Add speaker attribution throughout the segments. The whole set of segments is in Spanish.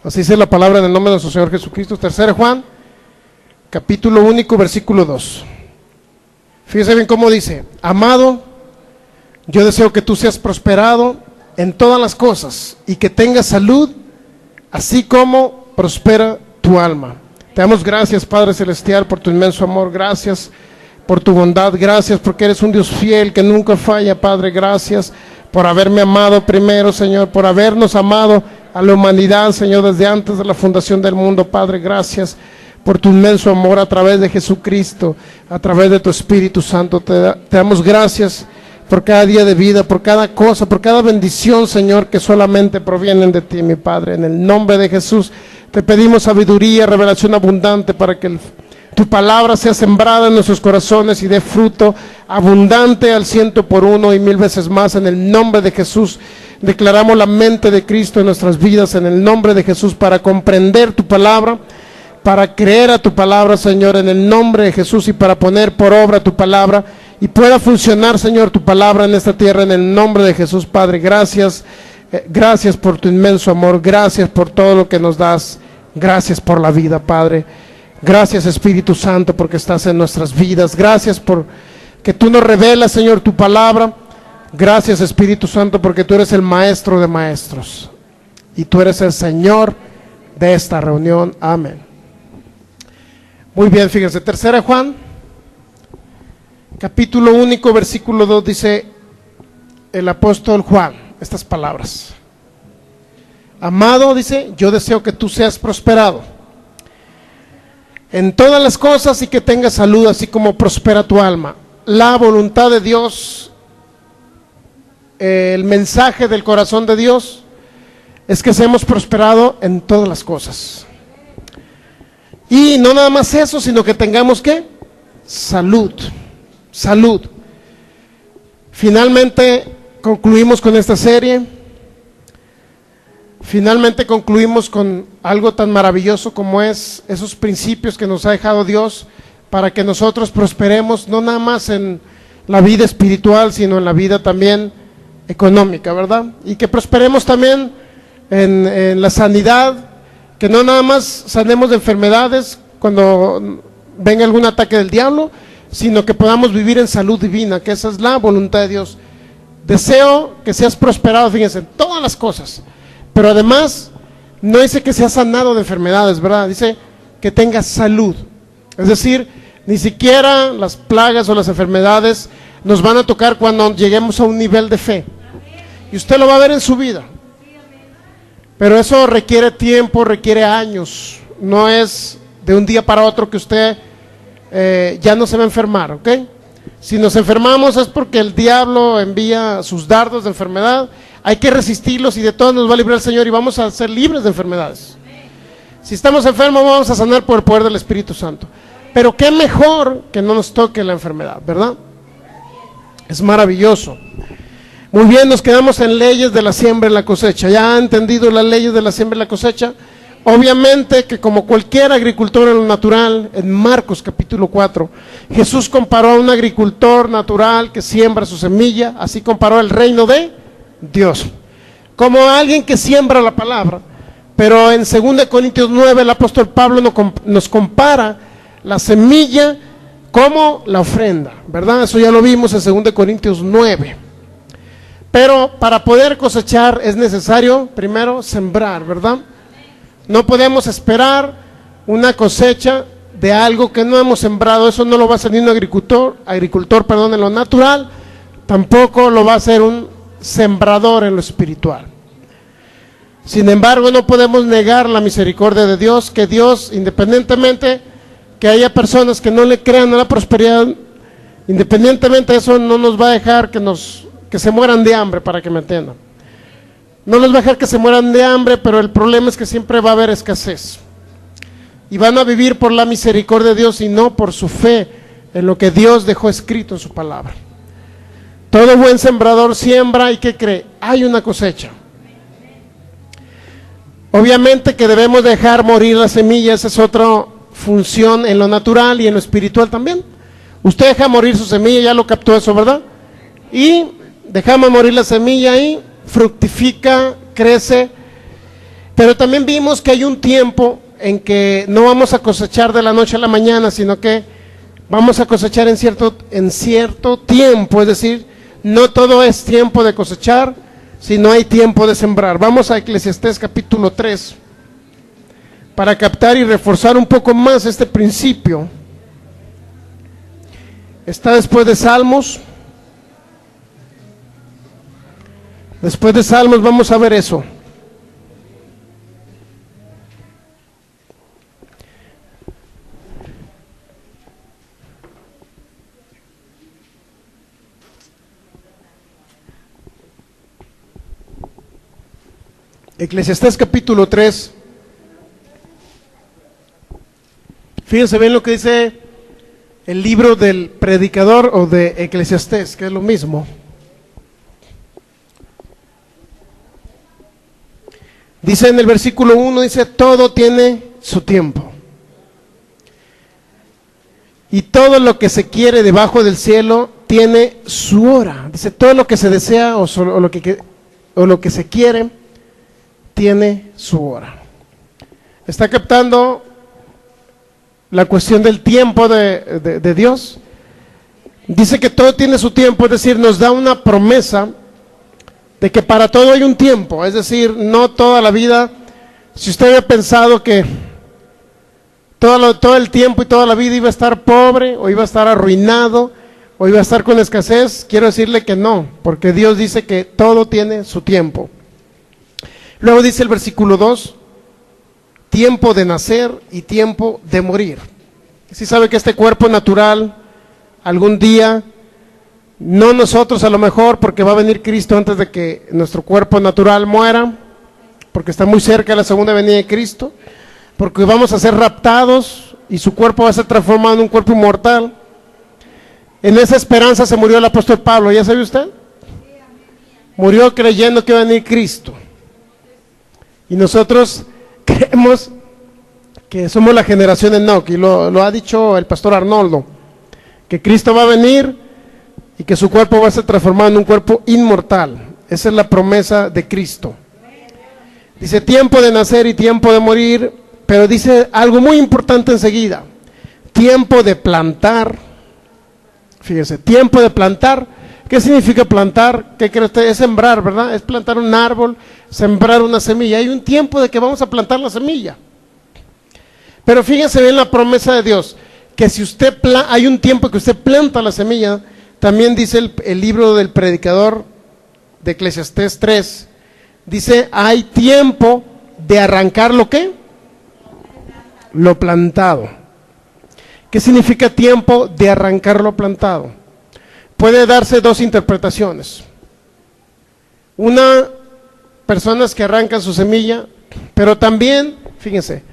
Speaker 1: Así dice la palabra en el nombre de nuestro Señor Jesucristo. 3 Juan, capítulo único, versículo 2. Fíjese bien cómo dice: amado, yo deseo que tú seas prosperado en todas las cosas y que tengas salud, así como prospera tu alma. Te damos gracias, Padre Celestial, por tu inmenso amor. Gracias por tu bondad. Gracias porque eres un Dios fiel que nunca falla, Padre. Gracias por haberme amado primero, Señor, por habernos amado a la humanidad, Señor, desde antes de la fundación del mundo, Padre. Gracias por tu inmenso amor a través de Jesucristo, a través de tu Espíritu Santo. Te damos gracias por cada día de vida, por cada cosa, por cada bendición, Señor, que solamente provienen de ti, mi Padre. En el nombre de Jesús te pedimos sabiduría, revelación abundante para que tu palabra sea sembrada en nuestros corazones y dé fruto abundante al 100% y 1000 veces más. En el nombre de Jesús declaramos la mente de Cristo en nuestras vidas, en el nombre de Jesús, para comprender tu palabra, para creer a tu palabra, Señor, en el nombre de Jesús, y para poner por obra tu palabra y pueda funcionar, Señor, tu palabra en esta tierra, en el nombre de Jesús. Padre, gracias, gracias por tu inmenso amor, gracias por todo lo que nos das, gracias por la vida, Padre. Gracias, Espíritu Santo, porque estás en nuestras vidas. Gracias por que tú nos revelas, Señor, tu palabra. Gracias, Espíritu Santo, porque tú eres el maestro de maestros y tú eres el Señor de esta reunión. Amén. Muy bien, fíjense, 3 Juan, capítulo único, versículo 2, dice el apóstol Juan estas palabras: amado, dice, yo deseo que tú seas prosperado en todas las cosas y que tengas salud, así como prospera tu alma. La voluntad de Dios, el mensaje del corazón de Dios es que seamos prosperados en todas las cosas. Y no nada más eso, sino que tengamos ¿qué? Salud. Salud. Finalmente concluimos con esta serie. Finalmente concluimos con algo tan maravilloso como es esos principios que nos ha dejado Dios para que nosotros prosperemos, no nada más en la vida espiritual, sino en la vida también económica, ¿verdad? Y que prosperemos también en la sanidad, que no nada más sanemos de enfermedades cuando venga algún ataque del diablo, sino que podamos vivir en salud divina, que esa es la voluntad de Dios. Deseo que seas prosperado, fíjense, en todas las cosas. Pero además, no dice que sea sanado de enfermedades, ¿verdad? Dice que tenga salud. Es decir, ni siquiera las plagas o las enfermedades nos van a tocar cuando lleguemos a un nivel de fe. Y usted lo va a ver en su vida. Pero eso requiere tiempo, requiere años. No es de un día para otro que usted ya no se va a enfermar, ¿ok? Si nos enfermamos es porque el diablo envía sus dardos de enfermedad. Hay que resistirlos y de todos nos va a librar el Señor y vamos a ser libres de enfermedades. Si estamos enfermos vamos a sanar por el poder del Espíritu Santo. Pero qué mejor que no nos toque la enfermedad, ¿verdad? Es maravilloso. Muy bien, nos quedamos en leyes de la siembra y la cosecha. ¿Ya han entendido las leyes de la siembra y la cosecha? Obviamente que como cualquier agricultor en lo natural, en Marcos capítulo 4, Jesús comparó a un agricultor natural que siembra su semilla, así comparó el reino de Dios, como alguien que siembra la palabra. Pero en 2 Corintios 9 el apóstol Pablo nos compara la semilla como la ofrenda, ¿verdad? Eso ya lo vimos en 2 Corintios 9. Pero para poder cosechar es necesario primero sembrar, ¿verdad? No podemos esperar una cosecha de algo que no hemos sembrado. Eso no lo va a hacer ni un agricultor, en lo natural, tampoco lo va a hacer un sembrador en lo espiritual. Sin embargo, no podemos negar la misericordia de Dios, que Dios, independientemente que haya personas que no le crean a la prosperidad, independientemente de eso, no nos va a dejar que se mueran de hambre, para que me entiendan. No nos va a dejar que se mueran de hambre, pero el problema es que siempre va a haber escasez. Y van a vivir por la misericordia de Dios y no por su fe en lo que Dios dejó escrito en su palabra. Todo buen sembrador siembra y ¿qué cree? Hay una cosecha. Obviamente que debemos dejar morir las semillas, es otra función en lo natural y en lo espiritual también. Usted deja morir su semilla, ya lo captó eso, ¿verdad? Y dejamos morir la semilla y fructifica, crece Pero también vimos que hay un tiempo en que no vamos a cosechar de la noche a la mañana, sino que vamos a cosechar en cierto tiempo, es decir, no todo es tiempo de cosechar, sino hay tiempo de sembrar. Vamos a Eclesiastés capítulo 3, para captar y reforzar un poco más este principio. Está después de Salmos. Después de Salmos vamos a ver eso. Eclesiastés capítulo 3. Fíjense bien lo que dice el libro del predicador o de Eclesiastés, que es lo mismo. Dice en el versículo 1, dice, todo tiene su tiempo. Y todo lo que se quiere debajo del cielo tiene su hora. Dice, todo lo que se desea o lo que se quiere tiene su hora. Está captando la cuestión del tiempo de Dios. Dice que todo tiene su tiempo, es decir, nos da una promesa de que para todo hay un tiempo, es decir, no toda la vida. Si usted había pensado que todo el tiempo y toda la vida iba a estar pobre, o iba a estar arruinado, o iba a estar con escasez, quiero decirle que no, porque Dios dice que todo tiene su tiempo. Luego dice el versículo 2, tiempo de nacer y tiempo de morir. Si sabe que este cuerpo natural, algún día, no nosotros a lo mejor, porque va a venir Cristo antes de que nuestro cuerpo natural muera, porque está muy cerca la segunda venida de Cristo, porque vamos a ser raptados y su cuerpo va a ser transformado en un cuerpo inmortal. En esa esperanza se murió el apóstol Pablo, ¿ya sabe usted? Murió creyendo que iba a venir Cristo. Y nosotros creemos que somos la generación Enoc, y lo ha dicho el pastor Arnoldo, que Cristo va a venir y que su cuerpo va a ser transformado en un cuerpo inmortal. Esa es la promesa de Cristo. Dice tiempo de nacer y tiempo de morir, pero dice algo muy importante enseguida, tiempo de plantar. Fíjese, tiempo de plantar. ¿Qué significa plantar? ¿Qué cree usted? Es sembrar, ¿verdad? Es plantar un árbol, sembrar una semilla. Hay un tiempo de que vamos a plantar la semilla. Pero fíjense bien la promesa de Dios, que si usted hay un tiempo que usted planta la semilla. También dice el libro del predicador de Eclesiastés 3, dice, hay tiempo de arrancar ¿lo qué? Lo plantado. ¿Qué significa tiempo de arrancar lo plantado? Puede darse dos interpretaciones. Una, personas que arrancan su semilla, pero también, fíjense,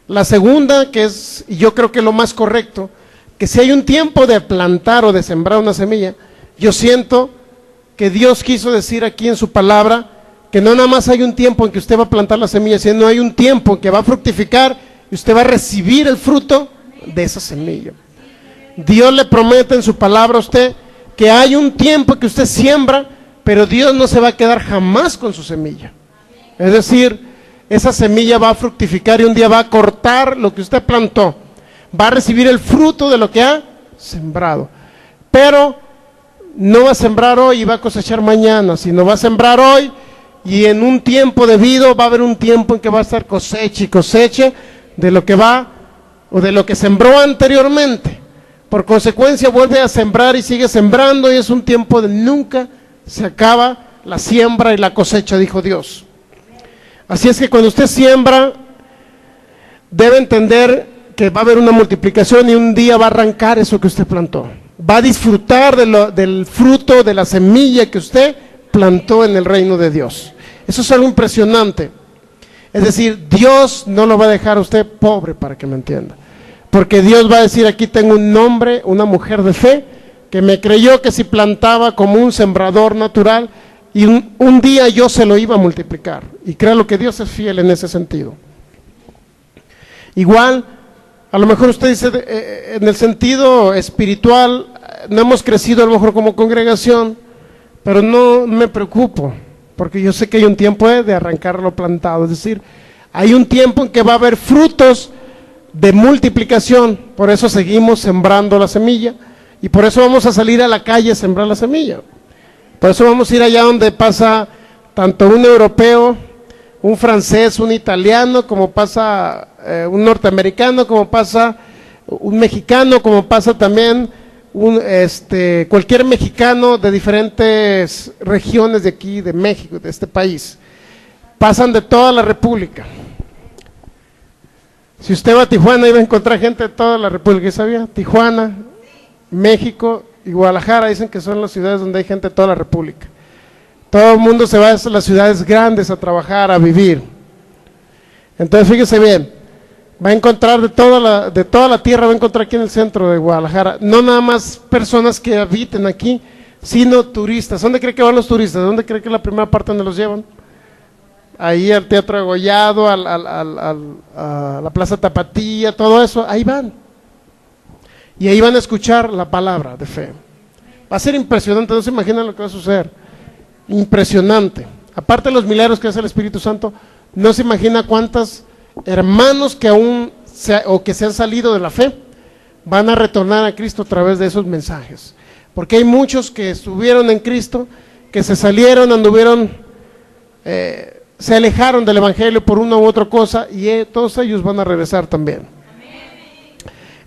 Speaker 1: la segunda, que es, y yo creo que lo más correcto, que si hay un tiempo de plantar o de sembrar una semilla, yo siento que Dios quiso decir aquí en su palabra, que no nada más hay un tiempo en que usted va a plantar la semilla, sino hay un tiempo en que va a fructificar y usted va a recibir el fruto de esa semilla. Dios le promete en su palabra a usted que hay un tiempo que usted siembra, pero Dios no se va a quedar jamás con su semilla. Es decir, esa semilla va a fructificar y un día va a cortar lo que usted plantó. Va a recibir el fruto de lo que ha sembrado. Pero no va a sembrar hoy y va a cosechar mañana, sino va a sembrar hoy y en un tiempo debido va a haber un tiempo en que va a estar cosecha y cosecha de lo que va o de lo que sembró anteriormente. Por consecuencia vuelve a sembrar y sigue sembrando, y es un tiempo de nunca se acaba la siembra y la cosecha, dijo Dios. Así es que cuando usted siembra, debe entender que va a haber una multiplicación y un día va a arrancar eso que usted plantó. Va a disfrutar del fruto, de la semilla que usted plantó en el reino de Dios. Eso es algo impresionante. Es decir, Dios no lo va a dejar a usted pobre, para que me entienda. Porque Dios va a decir, aquí tengo un hombre, una mujer de fe, que me creyó que si plantaba como un sembrador natural, y un día yo se lo iba a multiplicar. Y créalo que Dios es fiel en ese sentido. Igual, a lo mejor usted dice, en el sentido espiritual, no hemos crecido a lo mejor como congregación, pero no me preocupo, porque yo sé que hay un tiempo de arrancar lo plantado. Es decir, Hay un tiempo en que va a haber frutos de multiplicación, por eso seguimos sembrando la semilla y por eso vamos a salir a la calle a sembrar la semilla. Por eso vamos a ir allá donde pasa tanto un europeo, un francés, un italiano, como pasa un norteamericano, como pasa un mexicano, como pasa también cualquier mexicano de diferentes regiones de aquí, de México, de este país. Pasan de toda la República. Si usted va a Tijuana, iba a encontrar gente de toda la República, ¿sabía? Tijuana, México y Guadalajara dicen que son las ciudades donde hay gente de toda la República. Todo el mundo se va a las ciudades grandes a trabajar, a vivir. Entonces fíjese bien, va a encontrar de toda la tierra, va a encontrar aquí en el centro de Guadalajara, no nada más personas que habiten aquí, sino turistas. ¿Dónde cree que van los turistas? ¿Dónde cree que es la primera parte donde los llevan? Ahí al Teatro Degollado, a la Plaza Tapatía, todo eso, ahí van. Y ahí van a escuchar la palabra de fe. Va a ser impresionante, no se imaginan lo que va a suceder. Impresionante. Aparte de los milagros que hace el Espíritu Santo, no se imagina cuántos hermanos que aún que se han salido de la fe van a retornar a Cristo a través de esos mensajes. Porque hay muchos que estuvieron en Cristo, que se salieron, anduvieron, se alejaron del Evangelio por una u otra cosa y todos ellos van a regresar también.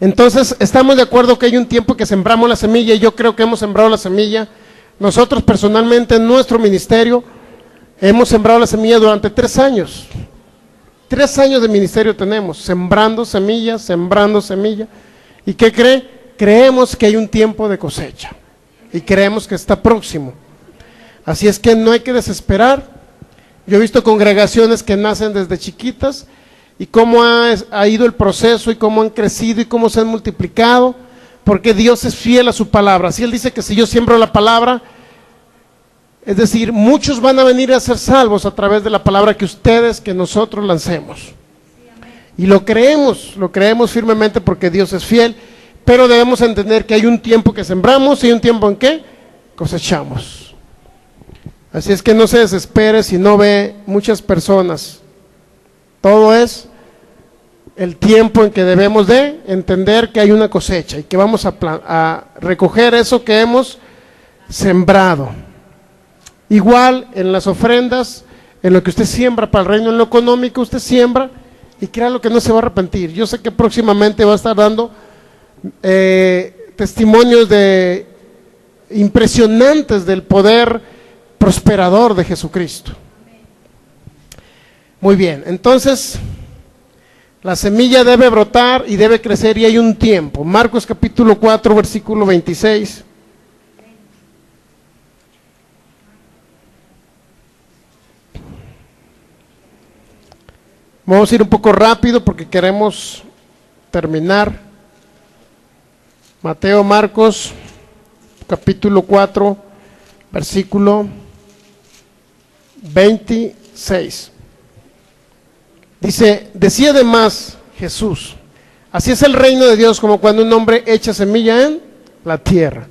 Speaker 1: Entonces estamos de acuerdo que hay un tiempo que sembramos la semilla y yo creo que hemos sembrado la semilla. Nosotros personalmente en nuestro ministerio hemos sembrado la semilla durante 3 años. 3 años de ministerio tenemos, sembrando semilla. ¿Y qué cree? Creemos que hay un tiempo de cosecha y creemos que está próximo. Así es que no hay que desesperar. Yo he visto congregaciones que nacen desde chiquitas y cómo ha ido el proceso y cómo han crecido y cómo se han multiplicado, porque Dios es fiel a su palabra. Así Él dice que si yo siembro la palabra, es decir, muchos van a venir a ser salvos a través de la palabra que nosotros lancemos. Y lo creemos firmemente porque Dios es fiel, pero debemos entender que hay un tiempo que sembramos y un tiempo en que cosechamos. Así es que no se desespere si no ve muchas personas. Todo es el tiempo en que debemos de entender que hay una cosecha y que vamos a recoger eso que hemos sembrado. Igual en las ofrendas, en lo que usted siembra para el reino, en lo económico, usted siembra y créalo que no se va a arrepentir. Yo sé que próximamente va a estar dando testimonios impresionantes del poder prosperador de Jesucristo. Muy bien, entonces la semilla debe brotar y debe crecer y hay un tiempo. Marcos capítulo 4, versículo 26. Vamos a ir un poco rápido porque queremos terminar. Marcos capítulo 4, versículo 26. Dice, decía además Jesús, así es el reino de Dios como cuando un hombre echa semilla en la tierra.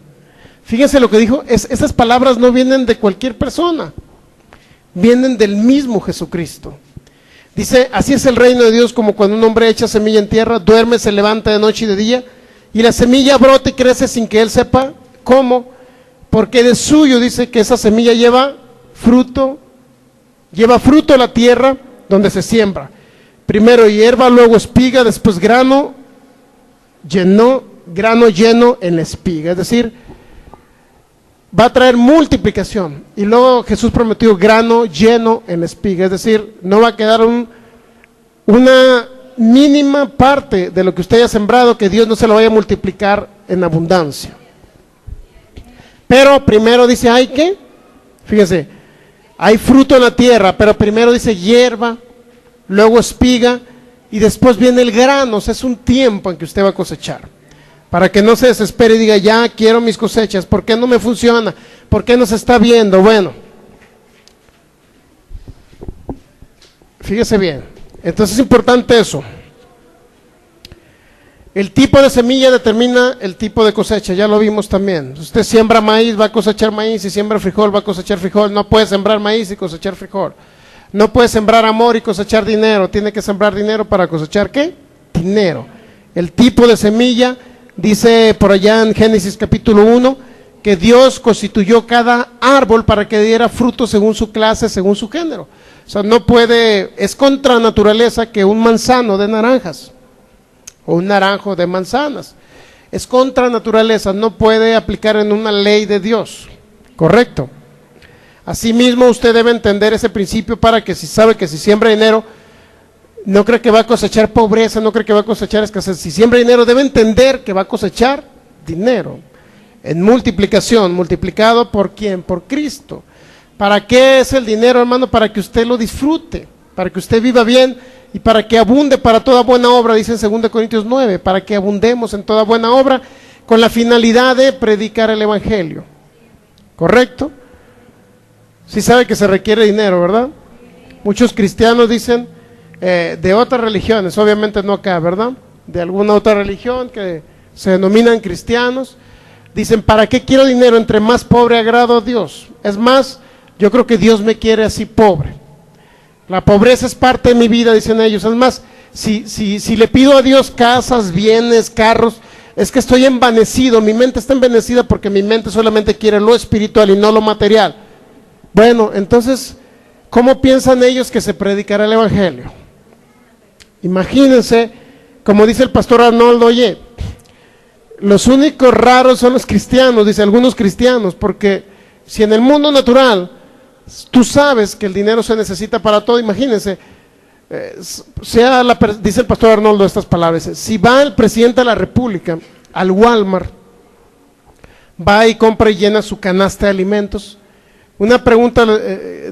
Speaker 1: Fíjense lo que dijo, estas palabras no vienen de cualquier persona, vienen del mismo Jesucristo. Dice, así es el reino de Dios como cuando un hombre echa semilla en tierra, duerme, se levanta de noche y de día, y la semilla brota y crece sin que él sepa cómo, porque de suyo dice que esa semilla lleva fruto a la tierra donde se siembra. Primero hierba, luego espiga, después grano lleno en la espiga. Es decir, va a traer multiplicación. Y luego Jesús prometió grano lleno en la espiga. Es decir, no va a quedar una mínima parte de lo que usted haya sembrado que Dios no se lo vaya a multiplicar en abundancia. Pero primero dice, fíjense, hay fruto en la tierra, pero primero dice hierba, luego espiga y después viene el grano. O sea, es un tiempo en que usted va a cosechar. Para que no se desespere y diga, ya quiero mis cosechas, ¿por qué no me funciona? ¿Por qué no se está viendo? Bueno, fíjese bien, entonces es importante eso. El tipo de semilla determina el tipo de cosecha, ya lo vimos también. Usted siembra maíz, va a cosechar maíz, si siembra frijol, va a cosechar frijol. No puede sembrar maíz y cosechar frijol. No puede sembrar amor y cosechar dinero, tiene que sembrar dinero para cosechar ¿qué? Dinero. El tipo de semilla, dice por allá en Génesis capítulo 1, que Dios constituyó cada árbol para que diera fruto según su clase, según su género. O sea, no puede, es contra naturaleza que un manzano de naranjas o un naranjo de manzanas. Es contra naturaleza, no puede aplicar en una ley de Dios, ¿correcto? Asimismo, usted debe entender ese principio para que si sabe que si siembra dinero, no cree que va a cosechar pobreza, no cree que va a cosechar escasez. Si siembra dinero, debe entender que va a cosechar dinero en multiplicación, multiplicado ¿por quién? Por Cristo. ¿Para qué es el dinero, hermano? Para que usted lo disfrute, para que usted viva bien y para que abunde para toda buena obra, dice en 2 Corintios 9, para que abundemos en toda buena obra con la finalidad de predicar el evangelio. ¿Correcto? Sí sabe que se requiere dinero, ¿verdad? Muchos cristianos dicen, de otras religiones, obviamente no acá, ¿verdad? De alguna otra religión que se denominan cristianos, dicen, ¿para qué quiero dinero? Entre más pobre agrado a Dios. Es más, yo creo que Dios me quiere así pobre. La pobreza es parte de mi vida, dicen ellos. Es más, si le pido a Dios casas, bienes, carros, es que estoy envanecido, mi mente está envanecida porque mi mente solamente quiere lo espiritual y no lo material. Bueno, entonces, ¿cómo piensan ellos que se predicará el evangelio? Imagínense, como dice el pastor Arnoldo, oye, los únicos raros son los cristianos, dice algunos cristianos, porque si en el mundo natural tú sabes que el dinero se necesita para todo, imagínense, dice el pastor Arnoldo estas palabras, si va el presidente de la República al Walmart, va y compra y llena su canasta de alimentos. Una pregunta,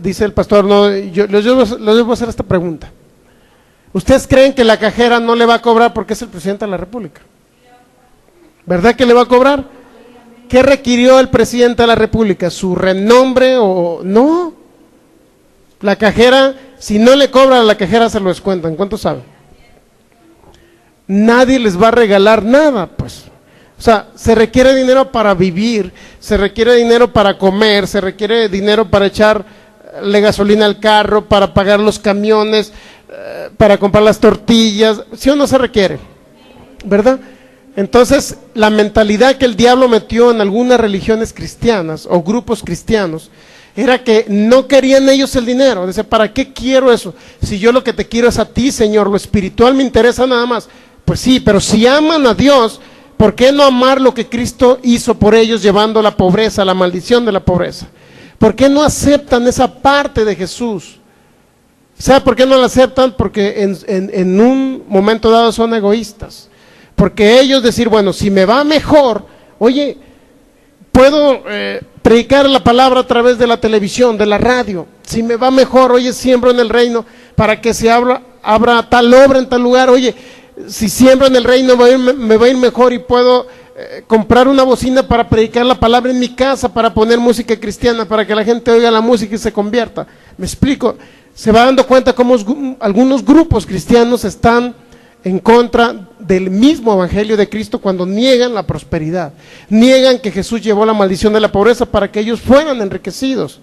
Speaker 1: dice el pastor Arnoldo, yo les voy a hacer esta pregunta. ¿Ustedes creen que la cajera no le va a cobrar porque es el presidente de la República? ¿Verdad que le va a cobrar? ¿Qué requirió el presidente de la República? ¿Su renombre o no? La cajera, si no le cobra a la cajera se lo descuentan. ¿Cuántos saben? Nadie les va a regalar nada, pues. O sea, se requiere dinero para vivir, se requiere dinero para comer, se requiere dinero para echarle gasolina al carro, para pagar los camiones, para comprar las tortillas. ¿Sí o no se requiere? ¿Verdad? Entonces, la mentalidad que el diablo metió en algunas religiones cristianas o grupos cristianos era que no querían ellos el dinero. Dice, ¿para qué quiero eso? Si yo lo que te quiero es a ti, Señor, lo espiritual me interesa nada más. Pues sí, pero si aman a Dios, ¿por qué no amar lo que Cristo hizo por ellos llevando la pobreza, la maldición de la pobreza? ¿Por qué no aceptan esa parte de Jesús? ¿Sabe por qué no la aceptan? Porque en un momento dado son egoístas. Porque ellos decir, bueno, si me va mejor, oye, puedo predicar la palabra a través de la televisión, de la radio. Si me va mejor, oye, siembro en el reino para que se abra tal obra en tal lugar. Oye, si siembro en el reino me va a ir mejor y puedo comprar una bocina para predicar la palabra en mi casa, para poner música cristiana, para que la gente oiga la música y se convierta. ¿Me explico? Se va dando cuenta cómo algunos grupos cristianos están en contra del mismo evangelio de Cristo cuando niegan la prosperidad, niegan que Jesús llevó la maldición de la pobreza para que ellos fueran enriquecidos.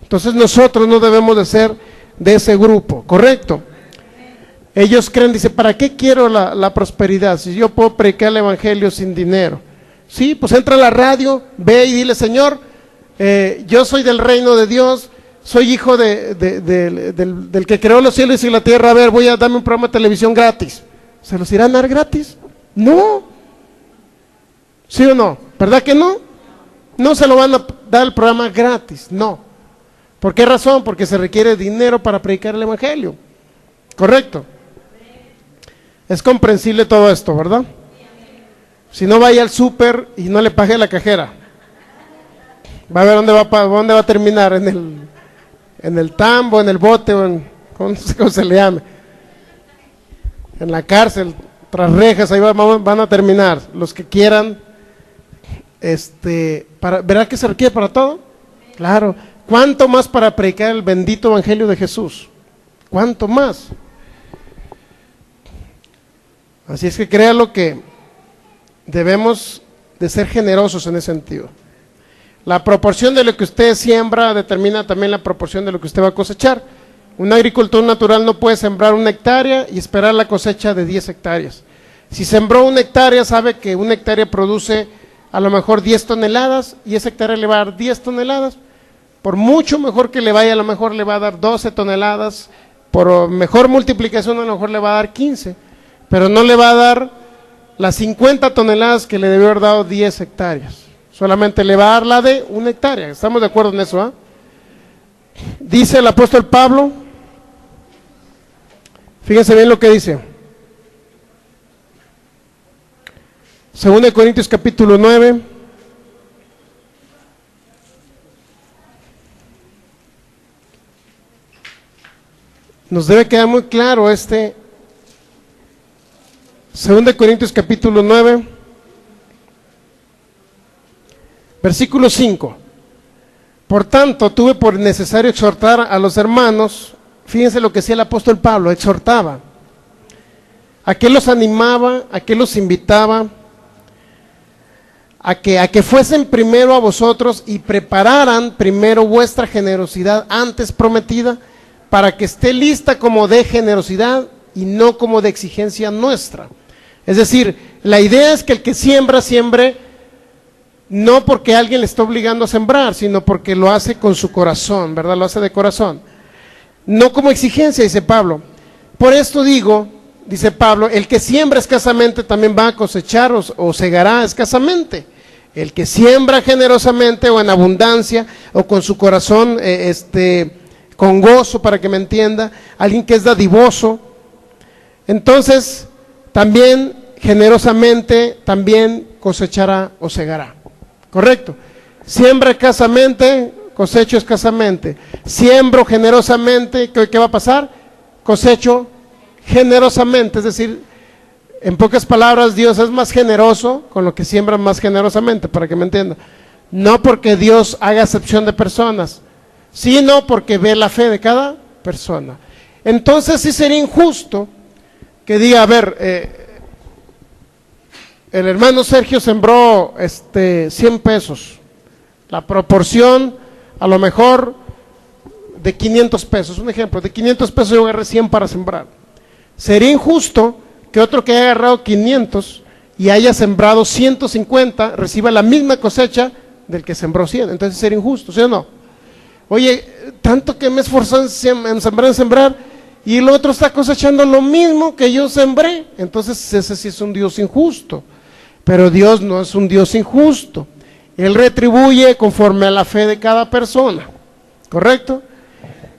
Speaker 1: Entonces nosotros no debemos de ser de ese grupo, ¿correcto? Ellos creen, dice, ¿para qué quiero la prosperidad si yo puedo predicar el evangelio sin dinero? Sí, pues entra a la radio, ve y dile, Señor, yo soy del reino de Dios, soy hijo del que creó los cielos y la tierra, a ver, voy a darme un programa de televisión gratis. ¿Se los irán a dar gratis? No. ¿Sí o no? ¿Verdad que no? No se lo van a dar el programa gratis, no. ¿Por qué razón? Porque se requiere dinero para predicar el evangelio. ¿Correcto? Es comprensible todo esto, ¿verdad? Si no, vaya al súper y no le pague a la cajera. Va a ver dónde va a terminar, en el tambo, en el bote, o ¿cómo se le llame? En la cárcel, tras rejas, ahí van a terminar. Los que quieran, ¿verdad que se requiere para todo? Claro. ¿Cuánto más para predicar el bendito evangelio de Jesús? ¿Cuánto más? Así es que créalo que debemos de ser generosos en ese sentido. La proporción de lo que usted siembra determina también la proporción de lo que usted va a cosechar. Un agricultor natural no puede sembrar 1 hectárea y esperar la cosecha de 10 hectáreas. Si sembró 1 hectárea, sabe que 1 hectárea produce a lo mejor 10 toneladas y esa hectárea le va a dar 10 toneladas. Por mucho mejor que le vaya, a lo mejor le va a dar 12 toneladas. Por mejor multiplicación, a lo mejor le va a dar 15. Pero no le va a dar las 50 toneladas que le debió haber dado 10 hectáreas. Solamente le va a dar la de 1 hectárea. ¿Estamos de acuerdo en eso? Dice el apóstol Pablo, fíjense bien lo que dice. 2 Corintios capítulo 9. Nos debe quedar muy claro 2 Corintios capítulo 9, versículo 5. Por tanto, tuve por necesario exhortar a los hermanos. Fíjense lo que decía el apóstol Pablo, exhortaba. ¿A qué los animaba? ¿A qué los invitaba? A que fuesen primero a vosotros y prepararan primero vuestra generosidad antes prometida, para que esté lista como de generosidad y no como de exigencia nuestra. Es decir, la idea es que el que siembra, siembre no porque alguien le está obligando a sembrar, sino porque lo hace con su corazón, ¿verdad? Lo hace de corazón. No como exigencia, dice Pablo. Por esto digo, dice Pablo, el que siembra escasamente también va a cosechar o segará escasamente. El que siembra generosamente o en abundancia o con su corazón con gozo, para que me entienda, alguien que es dadivoso, entonces también generosamente también cosechará o segará. ¿Correcto? Siembra escasamente, cosecho escasamente. Siembro generosamente, ¿qué va a pasar? Cosecho generosamente. Es decir, en pocas palabras, Dios es más generoso con lo que siembra más generosamente, para que me entienda. No porque Dios haga excepción de personas, sino porque ve la fe de cada persona. Entonces sí sería injusto que diga, a ver, el hermano Sergio sembró 100 pesos, la proporción a lo mejor de 500 pesos, un ejemplo, de 500 pesos yo agarré 100 para sembrar. Sería injusto que otro que haya agarrado 500 y haya sembrado 150 reciba la misma cosecha del que sembró 100, entonces sería injusto, ¿sí o no? Oye, tanto que me esforzó en sembrar, y el otro está cosechando lo mismo que yo sembré, entonces ese sí es un Dios injusto. Pero Dios no es un Dios injusto, Él retribuye conforme a la fe de cada persona, ¿correcto?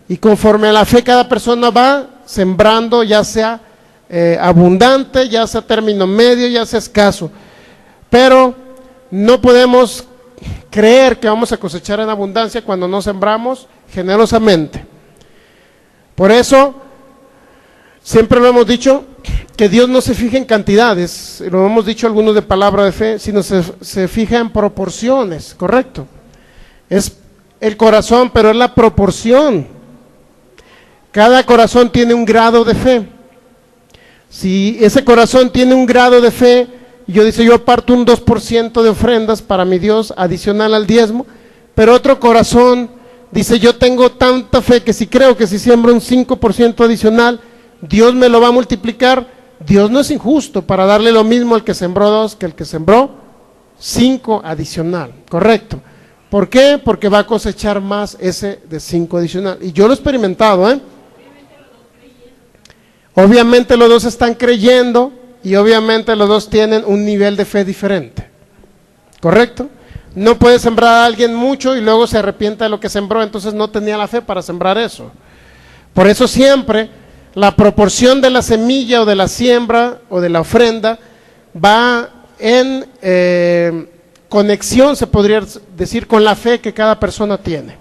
Speaker 1: Y conforme a la fe cada persona va sembrando, ya sea abundante, ya sea término medio, ya sea escaso. Pero no podemos creer que vamos a cosechar en abundancia cuando no sembramos generosamente. Por eso, siempre lo hemos dicho, que Dios no se fija en cantidades, lo hemos dicho algunos de palabra de fe, sino se fija en proporciones, ¿correcto? Es el corazón, pero es la proporción. Cada corazón tiene un grado de fe. Si ese corazón tiene un grado de fe, yo aparto un 2% de ofrendas para mi Dios, adicional al diezmo, pero otro corazón dice, yo tengo tanta fe que si creo que si siembro un 5% adicional, Dios me lo va a multiplicar. Dios no es injusto para darle lo mismo al que sembró 2 que al que sembró 5 adicional, ¿correcto? ¿Por qué? Porque va a cosechar más ese de 5 adicional. Y yo lo he experimentado, Obviamente los dos están creyendo y obviamente los dos tienen un nivel de fe diferente, ¿correcto? No puede sembrar a alguien mucho y luego se arrepienta de lo que sembró, entonces no tenía la fe para sembrar eso. Por eso siempre la proporción de la semilla o de la siembra o de la ofrenda va en conexión, se podría decir, con la fe que cada persona tiene.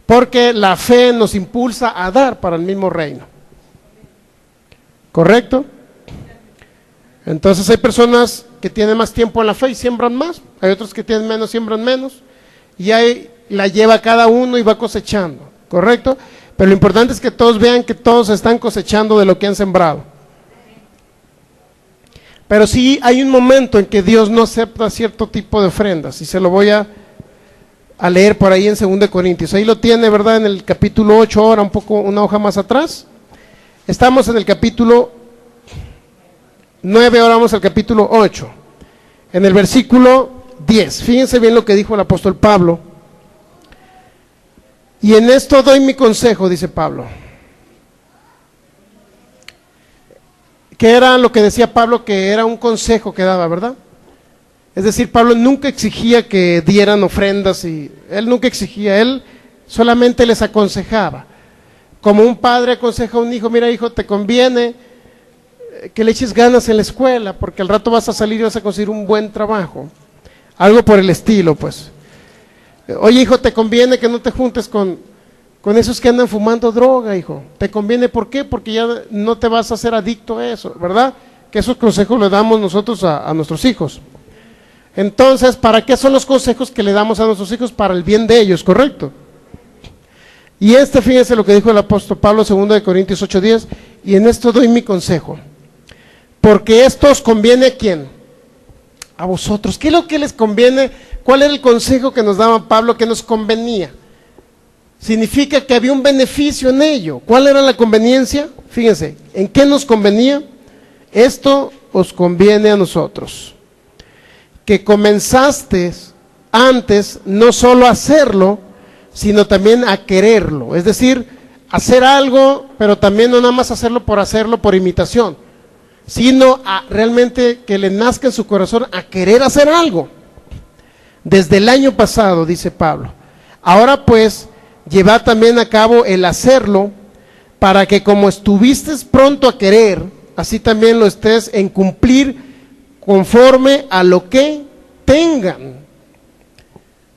Speaker 1: Porque la fe nos impulsa a dar para el mismo reino. ¿Correcto? Entonces hay personas que tienen más tiempo en la fe y siembran más, hay otros que tienen menos, siembran menos, y ahí la lleva cada uno y va cosechando, ¿correcto? Pero lo importante es que todos vean que todos están cosechando de lo que han sembrado. Pero sí hay un momento en que Dios no acepta cierto tipo de ofrendas, y se lo voy a a leer por ahí en 2 Corintios. Ahí lo tiene, ¿verdad? En el capítulo 8, ahora un poco, una hoja más atrás. Estamos en el capítulo 9, ahora vamos al capítulo 8. En el versículo 10. Fíjense bien lo que dijo el apóstol Pablo. Y en esto doy mi consejo, dice Pablo. ¿Qué era lo que decía Pablo? Que era un consejo que daba, ¿verdad? Es decir, Pablo nunca exigía que dieran ofrendas, y él nunca exigía, él solamente les aconsejaba. Como un padre aconseja a un hijo: mira, hijo, te conviene que le eches ganas en la escuela, porque al rato vas a salir y vas a conseguir un buen trabajo. Algo por el estilo, pues. Oye, hijo, te conviene que no te juntes con esos que andan fumando droga, hijo. Te conviene, ¿por qué? Porque ya no te vas a hacer adicto a eso, ¿verdad? Que esos consejos le damos nosotros a nuestros hijos. Entonces, ¿para qué son los consejos que le damos a nuestros hijos? Para el bien de ellos, ¿correcto? Y fíjense lo que dijo el apóstol Pablo, 2 Corintios 8:10, y en esto doy mi consejo. Porque esto os conviene ¿a quién? A vosotros. ¿Qué es lo que les conviene? ¿Cuál era el consejo que nos daba Pablo que nos convenía? Significa que había un beneficio en ello. ¿Cuál era la conveniencia? Fíjense, ¿en qué nos convenía? Esto os conviene a nosotros. Que comenzaste antes no solo a hacerlo, sino también a quererlo. Es decir, hacer algo, pero también no nada más hacerlo, por imitación, sino a realmente que le nazca en su corazón a querer hacer algo. Desde el año pasado, dice Pablo. Ahora pues, llevad también a cabo el hacerlo, para que como estuviste pronto a querer, así también lo estés en cumplir conforme a lo que tengan.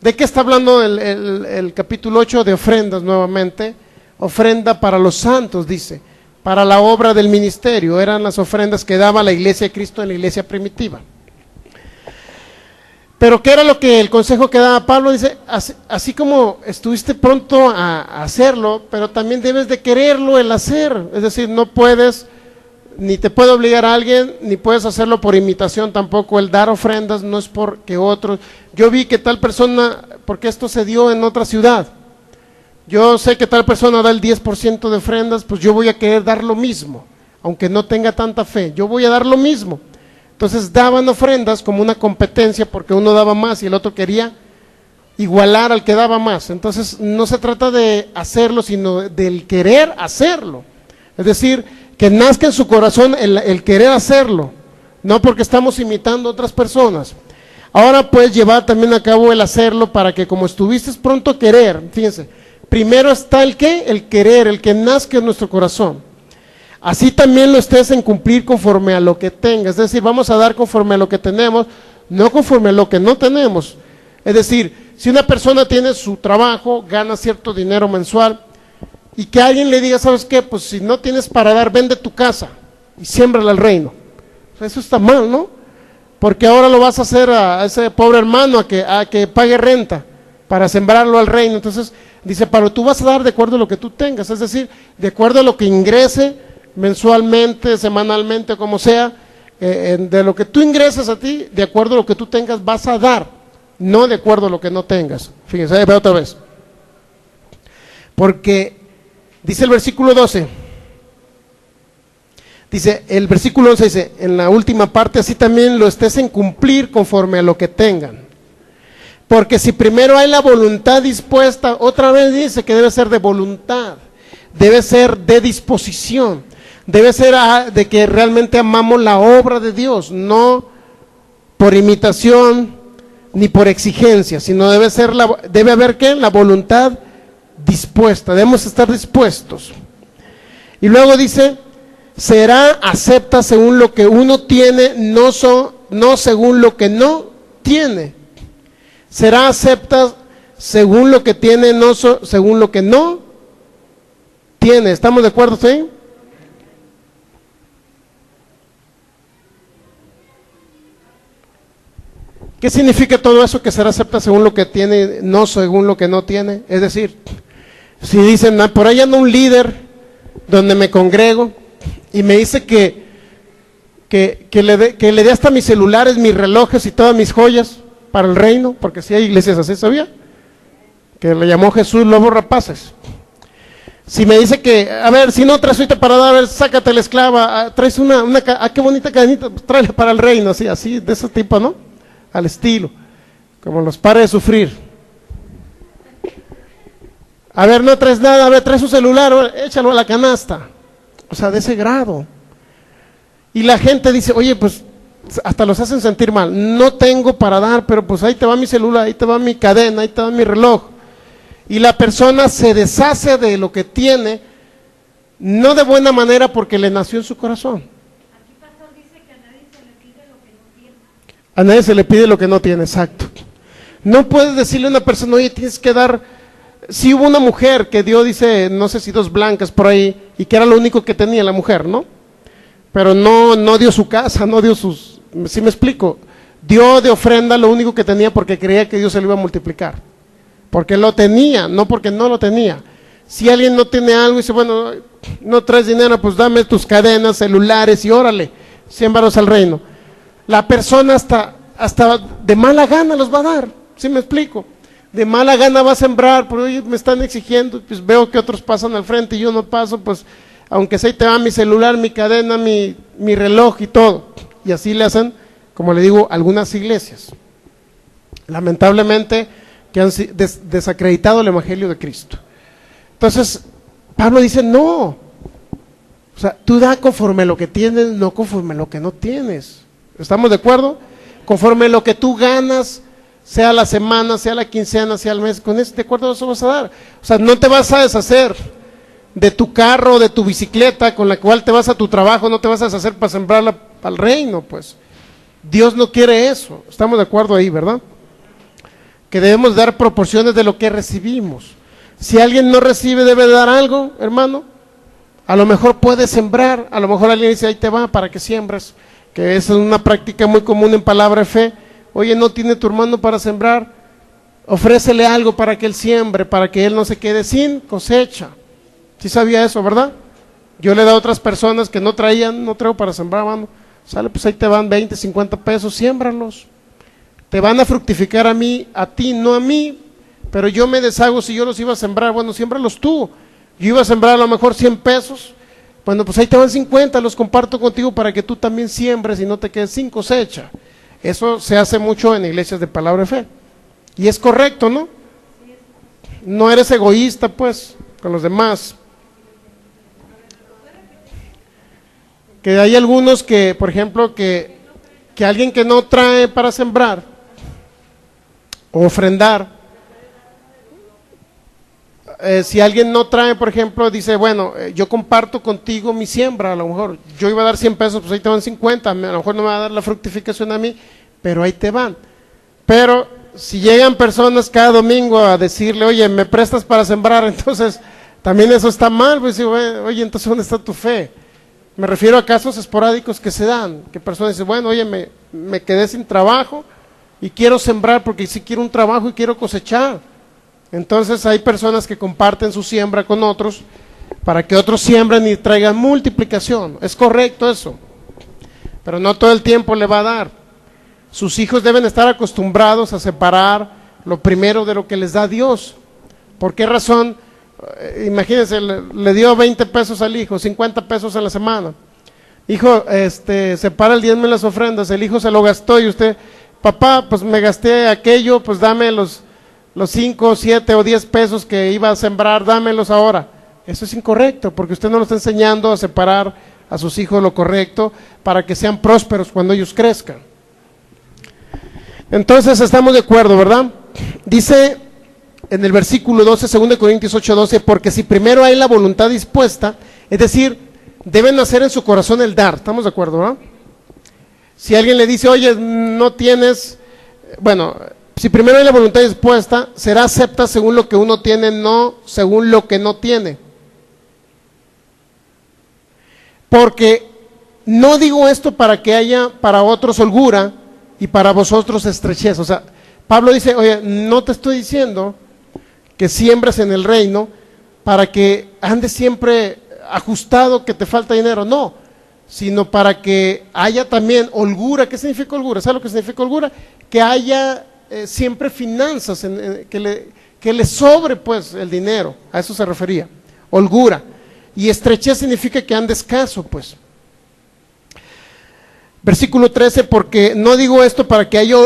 Speaker 1: ¿De qué está hablando el capítulo 8? De ofrendas nuevamente. Ofrenda para los santos, dice, para la obra del ministerio. Eran las ofrendas que daba la iglesia de Cristo en la iglesia primitiva. Pero ¿qué era lo que el consejo que daba Pablo? Dice, así como estuviste pronto a hacerlo, pero también debes de quererlo el hacer. Es decir, no puedes, ni te puede obligar a alguien, ni puedes hacerlo por imitación tampoco. El dar ofrendas no es porque otros. Yo vi que tal persona, porque esto se dio en otra ciudad, yo sé que tal persona da el 10% de ofrendas, pues yo voy a querer dar lo mismo, aunque no tenga tanta fe, yo voy a dar lo mismo. Entonces daban ofrendas como una competencia, porque uno daba más y el otro quería igualar al que daba más. Entonces no se trata de hacerlo, sino del querer hacerlo. Es decir, que nazca en su corazón el querer hacerlo, no porque estamos imitando a otras personas. Ahora pues llevad también a cabo el hacerlo, para que como estuviste pronto a querer, fíjense, primero está el ¿qué? El querer, el que nazca en nuestro corazón. Así también lo estés en cumplir conforme a lo que tengas. Es decir, vamos a dar conforme a lo que tenemos, no conforme a lo que no tenemos. Es decir, si una persona tiene su trabajo, gana cierto dinero mensual, y que alguien le diga, ¿sabes qué? Pues si no tienes para dar, vende tu casa y siémbrala al reino. O sea, eso está mal, ¿no? Porque ahora lo vas a hacer a ese pobre hermano a que pague renta para sembrarlo al reino. Entonces dice Pablo, tú vas a dar de acuerdo a lo que tú tengas, es decir, de acuerdo a lo que ingrese mensualmente, semanalmente, como sea, de lo que tú ingreses a ti, de acuerdo a lo que tú tengas vas a dar, no de acuerdo a lo que no tengas. Fíjense, ahí ve otra vez. Porque dice el versículo 12, dice, el versículo 11 dice, en la última parte, así también lo estés en cumplir conforme a lo que tengan. Porque si primero hay la voluntad dispuesta, otra vez dice que debe ser de voluntad, debe ser de disposición, debe ser de que realmente amamos la obra de Dios, no por imitación ni por exigencia, sino debe haber ¿qué? La voluntad dispuesta, debemos estar dispuestos. Y luego dice, será acepta según lo que uno tiene, no según lo que no tiene. Será acepta según lo que tiene, no según lo que no tiene. ¿Estamos de acuerdo, sí? ¿Qué significa todo eso? Que será acepta según lo que tiene, no según lo que no tiene. Es decir, si dicen, por ahí anda un líder donde me congrego y me dice que le dé hasta mis celulares, mis relojes y todas mis joyas para el reino, porque si hay iglesias así, ¿sabía? que le llamó Jesús lobos rapaces. Si me dice que, a ver, si no traes ahorita para dar, a ver, sácate la esclava, traes qué bonita cadenita, pues tráela para el reino, así, de ese tipo, ¿no? Al estilo, como los pares de sufrir. A ver, no traes nada, a ver, traes un celular, échalo a la canasta. O sea, de ese grado. Y la gente dice, oye, pues, hasta los hacen sentir mal. No tengo para dar, pero pues ahí te va mi celular, ahí te va mi cadena, ahí te va mi reloj. Y la persona se deshace de lo que tiene, no de buena manera porque le nació en su corazón.
Speaker 2: Aquí pastor dice que a nadie se le pide lo que no tiene.
Speaker 1: A nadie se le pide lo que no tiene, exacto. No puedes decirle a una persona, oye, tienes que dar. Si hubo una mujer que dio, dice, no sé si 2 blancas por ahí, y que era lo único que tenía la mujer, ¿no? Pero no dio su casa, no dio sus, ¿sí me explico? Dio de ofrenda lo único que tenía porque creía que Dios se lo iba a multiplicar. Porque lo tenía, no porque no lo tenía. Si alguien no tiene algo y dice, bueno, no traes dinero, pues dame tus cadenas, celulares y órale, siémbralos al reino. La persona hasta de mala gana los va a dar, ¿sí me explico? De mala gana va a sembrar, pero oye, me están exigiendo, pues veo que otros pasan al frente y yo no paso, pues aunque sea, ahí te va mi celular, mi cadena, mi reloj y todo. Y así le hacen, como le digo, algunas iglesias. Lamentablemente, que han desacreditado el Evangelio de Cristo. Entonces, Pablo dice, no. O sea, tú da conforme lo que tienes, no conforme lo que no tienes. ¿Estamos de acuerdo? Conforme lo que tú ganas, sea la semana, sea la quincena, sea el mes, con ese de acuerdo eso vas a dar. O sea, no te vas a deshacer de tu carro, de tu bicicleta con la cual te vas a tu trabajo, no te vas a deshacer para sembrarla al reino, pues. Dios no quiere eso. Estamos de acuerdo ahí, ¿verdad? Que debemos dar proporciones de lo que recibimos. Si alguien no recibe, debe dar algo, hermano. A lo mejor puede sembrar, a lo mejor alguien dice, ahí te va para que siembres, que es una práctica muy común en palabra de fe. Oye, no tiene tu hermano para sembrar, ofrécele algo para que él siembre, para que él no se quede sin cosecha. ¿Sí sabía eso, verdad? Yo le he dado a otras personas que no traigo para sembrar, hermano. Sale, pues ahí te van 20, 50 pesos, siémbralos. Te van a fructificar a ti, no a mí, pero yo me deshago si yo los iba a sembrar. Bueno, siémbralos tú. Yo iba a sembrar a lo mejor 100 pesos, bueno, pues ahí te van 50, los comparto contigo para que tú también siembres y no te quedes sin cosecha. Eso se hace mucho en iglesias de palabra de fe. Y es correcto, ¿no? No eres egoísta, pues, con los demás. Que hay algunos que, por ejemplo, que alguien que no trae para sembrar o ofrendar, si alguien no trae, por ejemplo, dice, bueno, yo comparto contigo mi siembra, a lo mejor yo iba a dar 100 pesos, pues ahí te van 50, a lo mejor no me va a dar la fructificación a mí, pero ahí te van. Pero si llegan personas cada domingo a decirle, oye, ¿me prestas para sembrar? Entonces, también eso está mal, pues, oye, entonces, ¿dónde está tu fe? Me refiero a casos esporádicos que se dan, que personas dicen, bueno, oye, me quedé sin trabajo y quiero sembrar porque sí quiero un trabajo y quiero cosechar. Entonces hay personas que comparten su siembra con otros para que otros siembren y traigan multiplicación. Es correcto eso, pero no todo el tiempo le va a dar. Sus hijos deben estar acostumbrados a separar lo primero de lo que les da Dios. ¿Por qué razón? Imagínense, le dio 20 pesos al hijo, 50 pesos a la semana. Hijo, separa el diezmo en las ofrendas, el hijo se lo gastó y usted, papá, pues me gasté aquello, pues dame los 5, 7 o 10 pesos que iba a sembrar, dámelos ahora. Eso es incorrecto, porque usted no lo está enseñando a separar a sus hijos lo correcto para que sean prósperos cuando ellos crezcan. Entonces estamos de acuerdo, ¿verdad? Dice en el versículo 12, 2 Corintios 8:12, porque si primero hay la voluntad dispuesta, es decir, deben nacer en su corazón el dar. ¿Estamos de acuerdo, verdad? Si alguien le dice, oye, no tienes, bueno, si primero hay la voluntad dispuesta, será acepta según lo que uno tiene, no según lo que no tiene. Porque no digo esto para que haya para otros holgura y para vosotros estrechez. O sea, Pablo dice, oye, no te estoy diciendo que siembres en el reino para que andes siempre ajustado, que te falta dinero, no, sino para que haya también holgura. ¿Qué significa holgura? ¿Sabes lo que significa holgura? Que haya siempre finanzas, que que le sobre pues el dinero, a eso se refería, holgura. Y estrechez significa que ande escaso pues. Versículo 13, porque no digo esto para que haya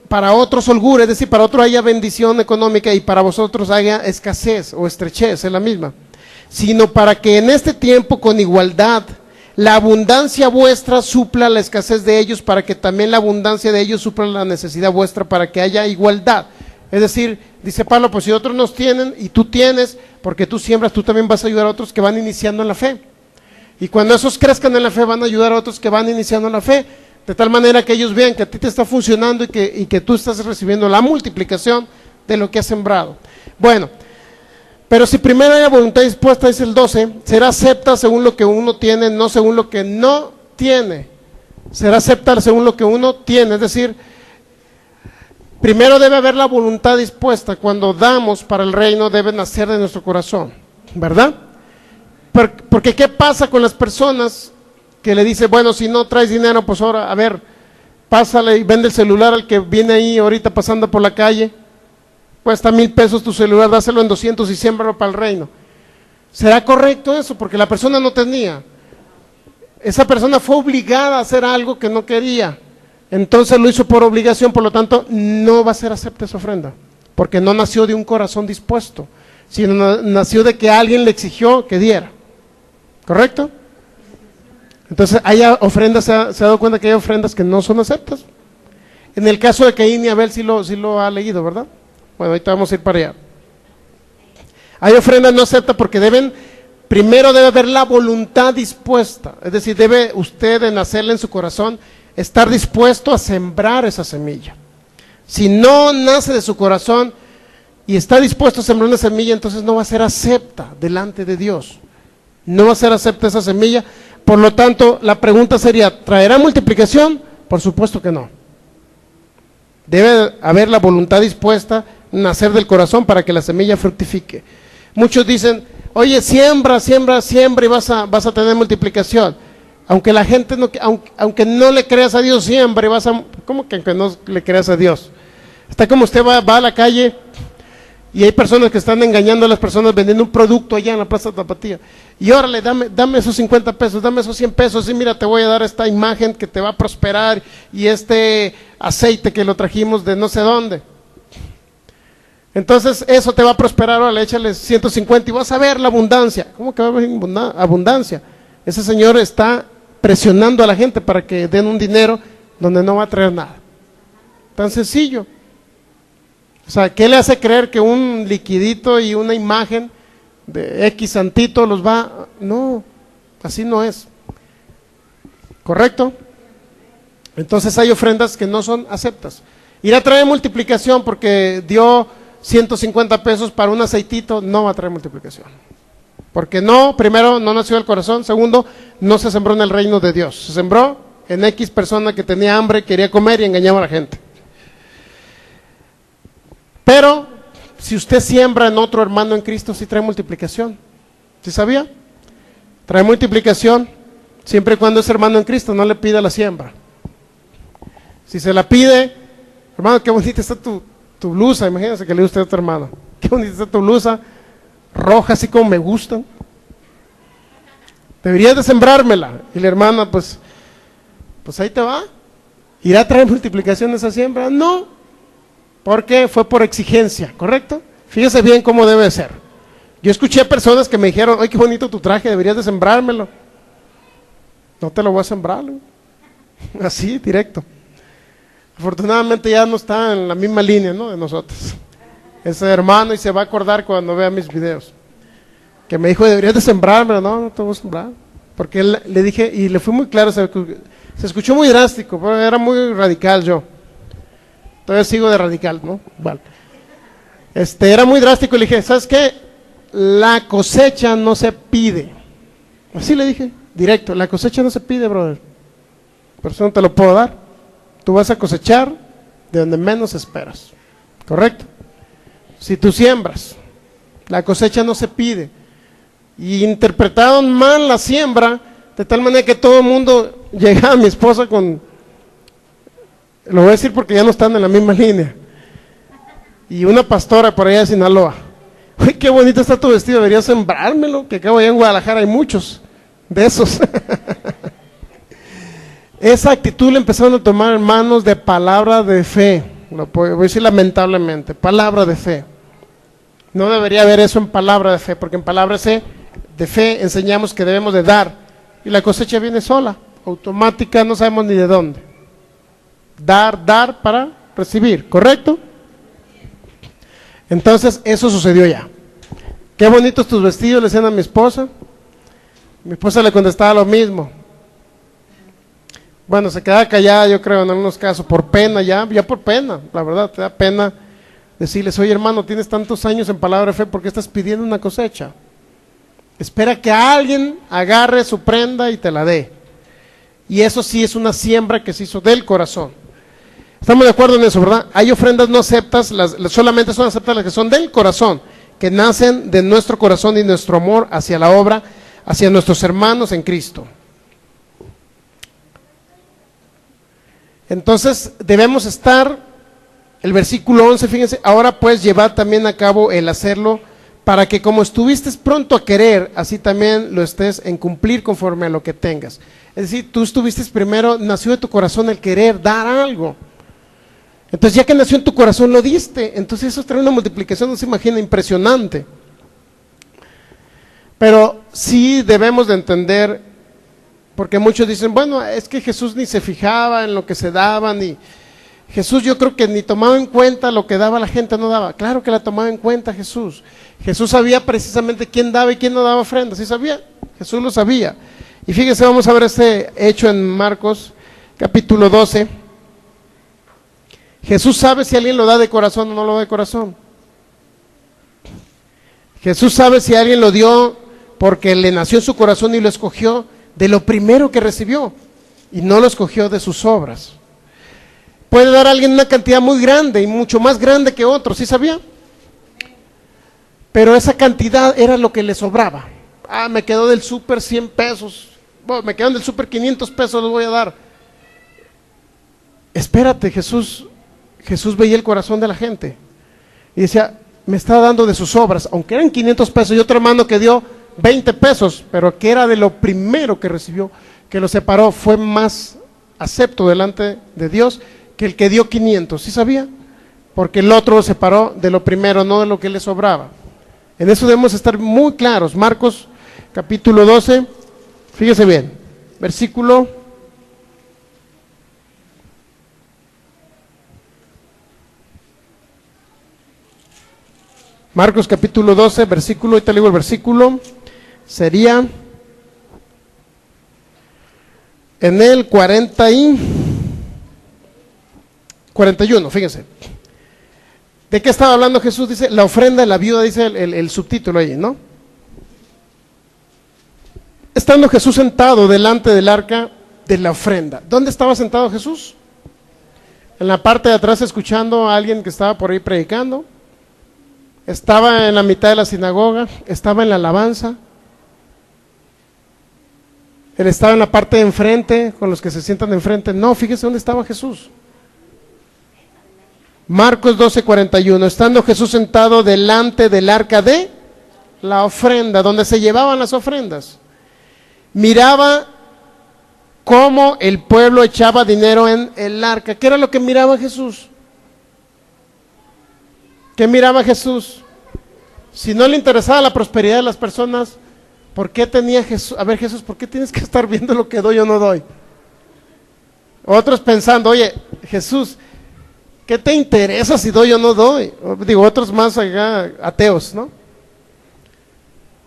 Speaker 1: para otros holgura, es decir, para otros haya bendición económica y para vosotros haya escasez o estrechez, es la misma, sino para que en este tiempo con igualdad la abundancia vuestra supla la escasez de ellos, para que también la abundancia de ellos supla la necesidad vuestra, para que haya igualdad. Es decir, dice Pablo, pues si otros nos tienen y tú tienes, porque tú siembras, tú también vas a ayudar a otros que van iniciando en la fe. Y cuando esos crezcan en la fe, van a ayudar a otros que van iniciando en la fe, de tal manera que ellos vean que a ti te está funcionando y que tú estás recibiendo la multiplicación de lo que has sembrado. Bueno, pero si primero hay voluntad dispuesta, dice el 12, será acepta según lo que uno tiene, no según lo que no tiene. Será aceptar según lo que uno tiene, es decir, primero debe haber la voluntad dispuesta. Cuando damos para el reino debe nacer de nuestro corazón, ¿verdad? Porque ¿qué pasa con las personas que le dicen, bueno, si no traes dinero, pues ahora, a ver, pásale y vende el celular al que viene ahí ahorita pasando por la calle, cuesta 1,000 pesos tu celular, dáselo en 200 y siémbralo para el reino. ¿Será correcto eso? Porque la persona no tenía. Esa persona fue obligada a hacer algo que no quería. Entonces lo hizo por obligación, por lo tanto no va a ser acepta esa ofrenda, porque no nació de un corazón dispuesto, sino nació de que alguien le exigió que diera. ¿Correcto? Entonces hay ofrendas, se ha dado cuenta que hay ofrendas que no son aceptas. En el caso de Caín y Abel sí lo ha leído, ¿verdad? Bueno, ahorita vamos a ir para allá. Hay ofrendas no aceptas porque primero debe haber la voluntad dispuesta, es decir, debe usted en hacerla en su corazón, estar dispuesto a sembrar esa semilla. Si no nace de su corazón y está dispuesto a sembrar una semilla, entonces no va a ser acepta delante de Dios. No va a ser acepta esa semilla. Por lo tanto, la pregunta sería, ¿traerá multiplicación? Por supuesto que no. Debe haber la voluntad dispuesta, nacer del corazón para que la semilla fructifique. Muchos dicen, oye, siembra y vas a tener multiplicación. Aunque la gente aunque no le creas a Dios, siembra y vas a... ¿Cómo que aunque no le creas a Dios? Está como usted va a la calle y hay personas que están engañando a las personas vendiendo un producto allá en la Plaza Tapatía. Y órale, dame esos 50 pesos, dame esos 100 pesos, y mira, te voy a dar esta imagen que te va a prosperar y este aceite que lo trajimos de no sé dónde. Entonces eso te va a prosperar, órale, échale 150 y vas a ver la abundancia. ¿Cómo que va a haber abundancia? Ese señor está presionando a la gente para que den un dinero donde no va a traer nada. Tan sencillo. O sea, ¿qué le hace creer que un liquidito y una imagen de X santito los va? No, así no es. ¿Correcto? Entonces hay ofrendas que no son aceptas. Ir a traer multiplicación porque dio 150 pesos para un aceitito, no va a traer multiplicación. Porque no, primero, no nació del corazón. Segundo, no se sembró en el reino de Dios. Se sembró en X persona que tenía hambre, quería comer y engañaba a la gente. Pero, si usted siembra en otro hermano en Cristo, sí trae multiplicación. ¿Sí sabía? Trae multiplicación siempre y cuando es hermano en Cristo, no le pida la siembra. Si se la pide, hermano, qué bonita está tu blusa, imagínense que le guste a tu hermano. Qué bonita está tu blusa, roja así como me gustan. Deberías de sembrármela. Y la hermana, pues ahí te va. ¿Irá a traer multiplicación esa siembra? No, porque fue por exigencia, ¿correcto? Fíjese bien cómo debe ser. Yo escuché personas que me dijeron, ¡ay, qué bonito tu traje, deberías de sembrármelo! No te lo voy a sembrar, ¿no? Así, directo. Afortunadamente ya no está en la misma línea, ¿no?, de nosotros. Ese hermano y se va a acordar cuando vea mis videos. Que me dijo, deberías de sembrármelo. No te voy a sembrar. Porque le dije, y le fui muy claro, se escuchó muy drástico, pero era muy radical yo. Todavía sigo de radical, ¿no? Vale. Era muy drástico y le dije, ¿sabes qué? La cosecha no se pide. Así le dije, directo, la cosecha no se pide, brother. Por eso no te lo puedo dar. Tú vas a cosechar de donde menos esperas. ¿Correcto? Si tú siembras, la cosecha no se pide. Y interpretaron mal la siembra, de tal manera que todo el mundo llegaba a mi esposa con... Lo voy a decir porque ya no están en la misma línea. y una pastora por allá de Sinaloa. Uy, qué bonito está tu vestido, deberías sembrármelo, que acá allá en Guadalajara hay muchos de esos. Esa actitud la empezaron a tomar, hermanos, de palabra de fe. Lo voy a decir lamentablemente, palabra de fe. No debería haber eso en palabra de fe, porque en palabra de fe enseñamos que debemos de dar, y la cosecha viene sola, automática, no sabemos ni de dónde. Dar para recibir, ¿correcto? Entonces eso sucedió ya. Qué bonitos tus vestidos, le decían a mi esposa. Mi esposa le contestaba lo mismo. Bueno, se quedaba callada, yo creo, en algunos casos, por pena, ya por pena, la verdad, te da pena decirles: oye, hermano, tienes tantos años en palabra de fe, ¿por qué estás pidiendo una cosecha? Espera que alguien agarre su prenda y te la dé. Y eso sí es una siembra que se hizo del corazón. Estamos de acuerdo en eso, ¿verdad? Hay ofrendas no aceptas, solamente son aceptas las que son del corazón, que nacen de nuestro corazón y nuestro amor hacia la obra, hacia nuestros hermanos en Cristo. Entonces debemos estar, el versículo 11, fíjense: ahora pues llevad también a cabo el hacerlo, para que como estuviste pronto a querer, así también lo estés en cumplir conforme a lo que tengas. Es decir, tú estuviste primero, nació de tu corazón el querer dar algo. Entonces ya que nació en tu corazón lo diste, entonces eso trae una multiplicación, no se imagina, impresionante. Pero sí debemos de entender, porque muchos dicen: bueno, es que Jesús ni se fijaba en lo que se daba, ni Jesús, yo creo que ni tomaba en cuenta lo que daba la gente, no daba. Claro que la tomaba en cuenta Jesús. Jesús sabía precisamente quién daba y quién no daba ofrenda, sí sabía, Jesús lo sabía. Y fíjense, vamos a ver este hecho en Marcos capítulo 12. Jesús sabe si alguien lo da de corazón o no lo da de corazón. Jesús sabe si alguien lo dio porque le nació en su corazón y lo escogió de lo primero que recibió, y no lo escogió de sus obras. Puede dar a alguien una cantidad muy grande y mucho más grande que otro, ¿sí sabía? Pero esa cantidad era lo que le sobraba. Me quedó del súper 100 pesos, bueno, me quedan del súper 500 pesos, les voy a dar. Espérate, Jesús veía el corazón de la gente y decía: me está dando de sus obras, aunque eran 500 pesos, y otro hermano que dio 20 pesos, pero que era de lo primero que recibió, que lo separó, fue más acepto delante de Dios que el que dio 500, ¿sí sabía? Porque el otro lo separó de lo primero, no de lo que le sobraba. En eso debemos estar muy claros. Marcos capítulo 12, fíjese bien, versículo Marcos capítulo 12, versículo, ahorita le digo el versículo, sería en el 41, fíjense. ¿De qué estaba hablando Jesús? Dice, la ofrenda de la viuda, dice el subtítulo ahí, ¿no? Estando Jesús sentado delante del arca de la ofrenda. ¿Dónde estaba sentado Jesús? En la parte de atrás, escuchando a alguien que estaba por ahí predicando. Estaba en la mitad de la sinagoga, estaba en la alabanza. Él estaba en la parte de enfrente, con los que se sientan enfrente. No, fíjese dónde estaba Jesús. Marcos 12:41, estando Jesús sentado delante del arca de la ofrenda, donde se llevaban las ofrendas, miraba cómo el pueblo echaba dinero en el arca. ¿Qué era lo que miraba Jesús? ¿Qué miraba Jesús? Si no le interesaba la prosperidad de las personas, ¿por qué tenía Jesús? A ver, Jesús, ¿por qué tienes que estar viendo lo que doy o no doy? Otros pensando, oye, Jesús, ¿qué te interesa si doy o no doy? Digo, otros más allá, ateos, ¿no?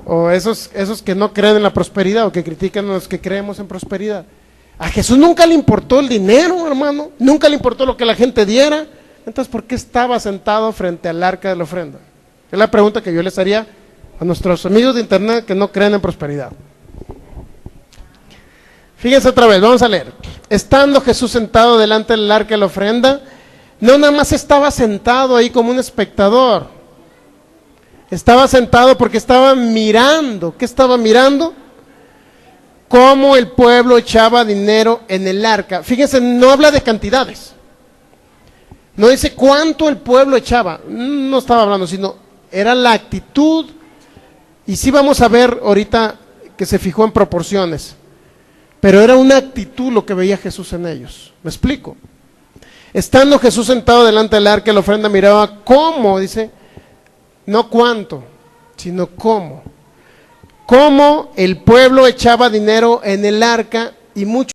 Speaker 1: O esos que no creen en la prosperidad, o que critican a los que creemos en prosperidad. A Jesús nunca le importó el dinero, hermano, nunca le importó lo que la gente diera. Entonces, ¿por qué estaba sentado frente al arca de la ofrenda? Es la pregunta que yo les haría a nuestros amigos de internet que no creen en prosperidad. Fíjense otra vez, vamos a leer. Estando Jesús sentado delante del arca de la ofrenda, no nada más estaba sentado ahí como un espectador. Estaba sentado porque estaba mirando. ¿Qué estaba mirando? Cómo el pueblo echaba dinero en el arca. Fíjense, no habla de cantidades. No dice cuánto el pueblo echaba, no estaba hablando, sino era la actitud. Y sí vamos a ver ahorita que se fijó en proporciones, pero era una actitud lo que veía Jesús en ellos. ¿Me explico? Estando Jesús sentado delante del arca de la ofrenda, miraba cómo, dice, no cuánto, sino cómo el pueblo echaba dinero en el arca, y muchos